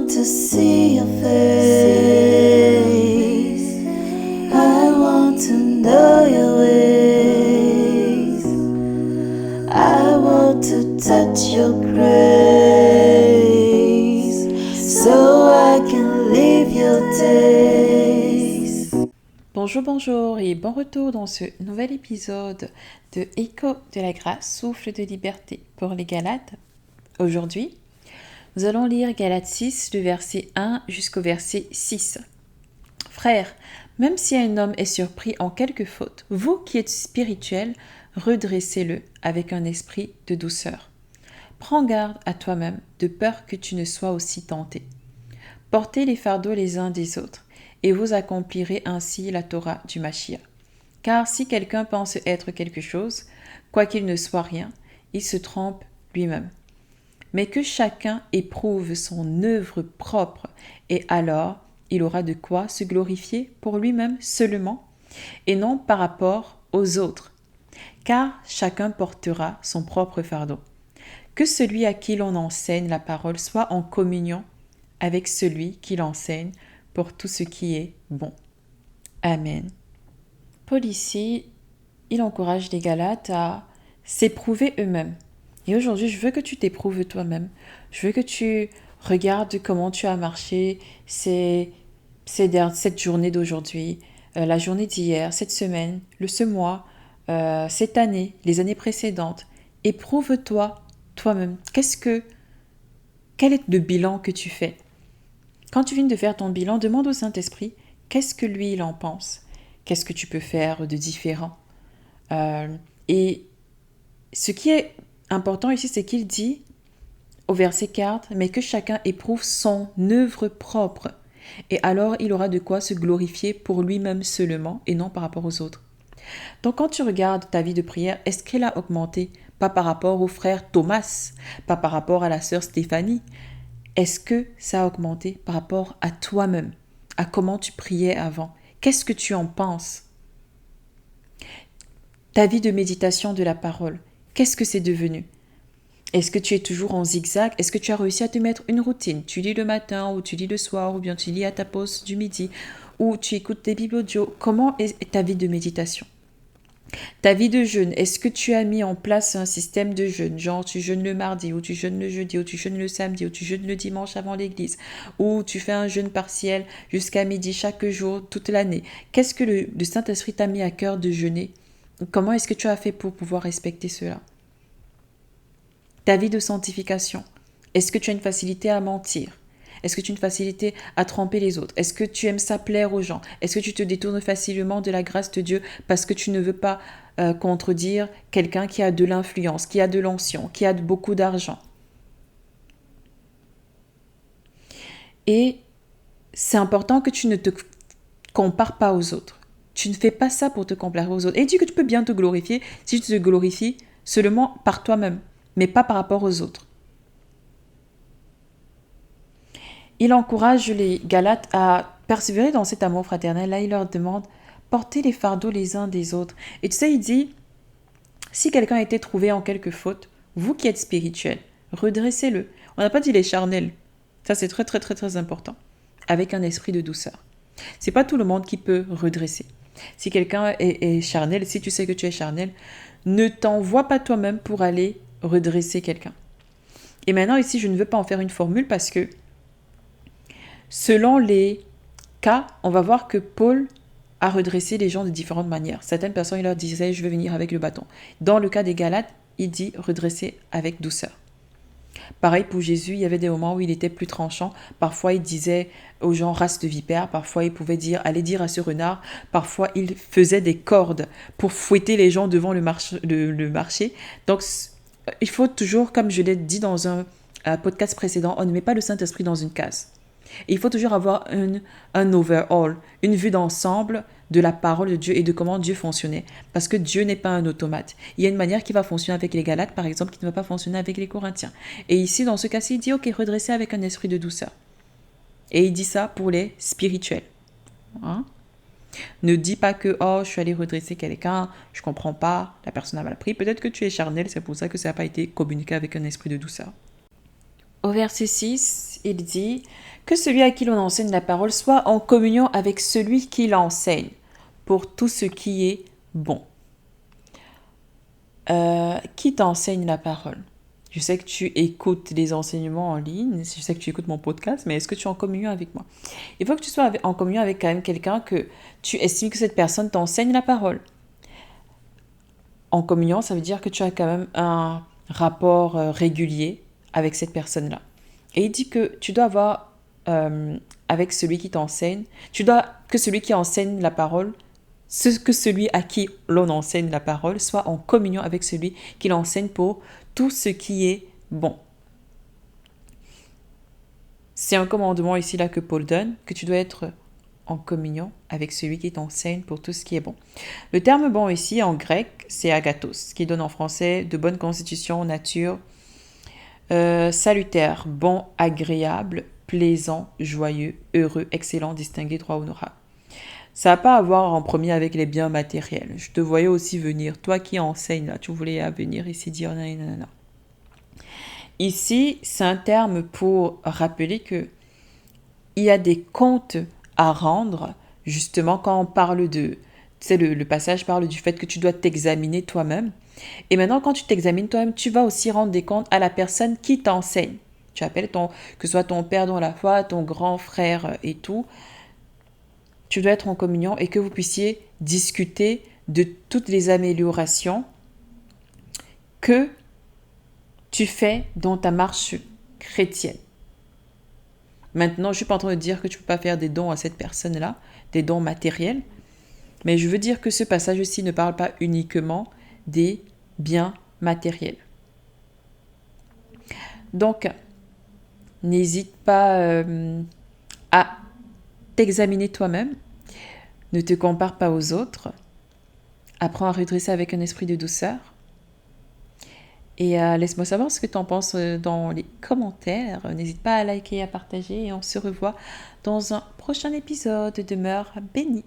to see your face. I want to know your ways. I want to touch your grace, so I can live your days. Bonjour et bon retour dans ce nouvel épisode de Écho de la grâce, souffle de liberté pour les Galates. Aujourd'hui, nous allons lire Galates 6, du verset 1 jusqu'au verset 6. Frères, même si un homme est surpris en quelque faute, vous qui êtes spirituels, redressez-le avec un esprit de douceur. Prends garde à toi-même, de peur que tu ne sois aussi tenté. Portez les fardeaux les uns des autres, et vous accomplirez ainsi la Torah du Mashiach. Car si quelqu'un pense être quelque chose, quoiqu'il ne soit rien, il se trompe lui-même. Mais que chacun éprouve son œuvre propre, et alors il aura de quoi se glorifier pour lui-même seulement, et non par rapport aux autres. Car chacun portera son propre fardeau. Que celui à qui l'on enseigne la parole soit en communion avec celui qui l'enseigne pour tout ce qui est bon. Amen. Paul ici, il encourage les Galates à s'éprouver eux-mêmes. Et aujourd'hui, je veux que tu t'éprouves toi-même. Je veux que tu regardes comment tu as marché cette journée d'aujourd'hui, la journée d'hier, cette semaine, ce mois, cette année, les années précédentes. Éprouve-toi toi-même. Quel est le bilan que tu fais? Quand tu viens de faire ton bilan, demande au Saint-Esprit, qu'est-ce que lui, il en pense? Qu'est-ce que tu peux faire de différent? Et ce qui est important ici, c'est qu'il dit au verset 4, mais que chacun éprouve son œuvre propre. Et alors, il aura de quoi se glorifier pour lui-même seulement et non par rapport aux autres. Donc, quand tu regardes ta vie de prière, est-ce qu'elle a augmenté? Pas par rapport au frère Thomas, pas par rapport à la sœur Stéphanie. Est-ce que ça a augmenté par rapport à toi-même, à comment tu priais avant? Qu'est-ce que tu en penses? Ta vie de méditation de la parole, qu'est-ce que c'est devenu? Est-ce que tu es toujours en zigzag? Est-ce que tu as réussi à te mettre une routine? Tu lis le matin ou tu lis le soir ou bien tu lis à ta pause du midi ou tu écoutes des bibles audio. Comment est ta vie de méditation? Ta vie de jeûne, est-ce que tu as mis en place un système de jeûne? Genre tu jeûnes le mardi ou tu jeûnes le jeudi ou tu jeûnes le samedi ou tu jeûnes le dimanche avant l'église ou tu fais un jeûne partiel jusqu'à midi chaque jour toute l'année. Qu'est-ce que le Saint-Esprit t'a mis à cœur de jeûner? Comment est-ce que tu as fait pour pouvoir respecter cela? Ta vie de sanctification. Est-ce que tu as une facilité à mentir? Est-ce que tu as une facilité à tromper les autres? Est-ce que tu aimes ça plaire aux gens? Est-ce que tu te détournes facilement de la grâce de Dieu parce que tu ne veux pas contredire quelqu'un qui a de l'influence, qui a de l'onction, qui a beaucoup d'argent? Et c'est important que tu ne te compares pas aux autres. Tu ne fais pas ça pour te comparer aux autres. Et dis que tu peux bien te glorifier si tu te glorifies seulement par toi-même, mais pas par rapport aux autres. Il encourage les Galates à persévérer dans cet amour fraternel. Là, il leur demande, portez les fardeaux les uns des autres. Et tu sais, il dit, si quelqu'un a été trouvé en quelque faute, vous qui êtes spirituels, redressez-le. On n'a pas dit les charnels. Ça, c'est très, très, très, très important. Avec un esprit de douceur. C'est pas tout le monde qui peut redresser. Si quelqu'un est charnel, si tu sais que tu es charnel, ne t'envoie pas toi-même pour aller redresser quelqu'un. Et maintenant, ici, je ne veux pas en faire une formule parce que selon les cas, on va voir que Paul a redressé les gens de différentes manières. Certaines personnes, il leur disait, je vais venir avec le bâton. Dans le cas des Galates, il dit redresser avec douceur. Pareil pour Jésus, il y avait des moments où il était plus tranchant. Parfois, il disait aux gens race de vipère. Parfois, il pouvait dire, allez dire à ce renard. Parfois, il faisait des cordes pour fouetter les gens devant le marché. Donc, il faut toujours, comme je l'ai dit dans un podcast précédent, on ne met pas le Saint-Esprit dans une case. Et il faut toujours avoir un overall, une vue d'ensemble de la parole de Dieu et de comment Dieu fonctionnait. Parce que Dieu n'est pas un automate. Il y a une manière qui va fonctionner avec les Galates, par exemple, qui ne va pas fonctionner avec les Corinthiens. Et ici, dans ce cas-ci, il dit, ok, redressez avec un esprit de douceur. Et il dit ça pour les spirituels. Hein? Ne dis pas que, oh, je suis allé redresser quelqu'un, je comprends pas, la personne a mal pris. Peut-être que tu es charnel, c'est pour ça que ça n'a pas été communiqué avec un esprit de douceur. Au verset 6, il dit que celui à qui l'on enseigne la parole soit en communion avec celui qui l'enseigne pour tout ce qui est bon. Qui t'enseigne la parole? Je sais que tu écoutes les enseignements en ligne, je sais que tu écoutes mon podcast, mais est-ce que tu es en communion avec moi? Il faut que tu sois en communion avec quand même quelqu'un que tu estimes que cette personne t'enseigne la parole. En communion, ça veut dire que tu as quand même un rapport régulier avec cette personne-là. Et il dit que tu dois avoir, avec celui qui t'enseigne, que celui qui enseigne la parole, que celui à qui l'on enseigne la parole soit en communion avec celui qui l'enseigne pour tout ce qui est bon. C'est un commandement ici là que Paul donne, que tu dois être en communion avec celui qui t'enseigne pour tout ce qui est bon. Le terme bon ici en grec, c'est agathos, qui donne en français de bonne constitution, nature, salutaire, bon, agréable, plaisant, joyeux, heureux, excellent, distingué, droit, honorable. Ça n'a pas à voir en premier avec les biens matériels. Je te voyais aussi venir. Toi qui enseignes, là, tu voulais venir ici dire nanana. Ici, c'est un terme pour rappeler que il y a des comptes à rendre, justement, quand on parle de... Tu sais, le passage parle du fait que tu dois t'examiner toi-même. Et maintenant, quand tu t'examines toi-même, tu vas aussi rendre des comptes à la personne qui t'enseigne. Tu appelles que ce soit ton père dans la foi, ton grand frère et tout. Tu dois être en communion et que vous puissiez discuter de toutes les améliorations que tu fais dans ta marche chrétienne. Maintenant, je ne suis pas en train de dire que tu ne peux pas faire des dons à cette personne-là, des dons matériels, mais je veux dire que ce passage aussi ne parle pas uniquement des biens matériels. Donc, n'hésite pas à t'examiner toi-même, ne te compare pas aux autres, apprends à redresser avec un esprit de douceur et laisse-moi savoir ce que tu en penses dans les commentaires. N'hésite pas à liker et à partager et on se revoit dans un prochain épisode. Demeure béni.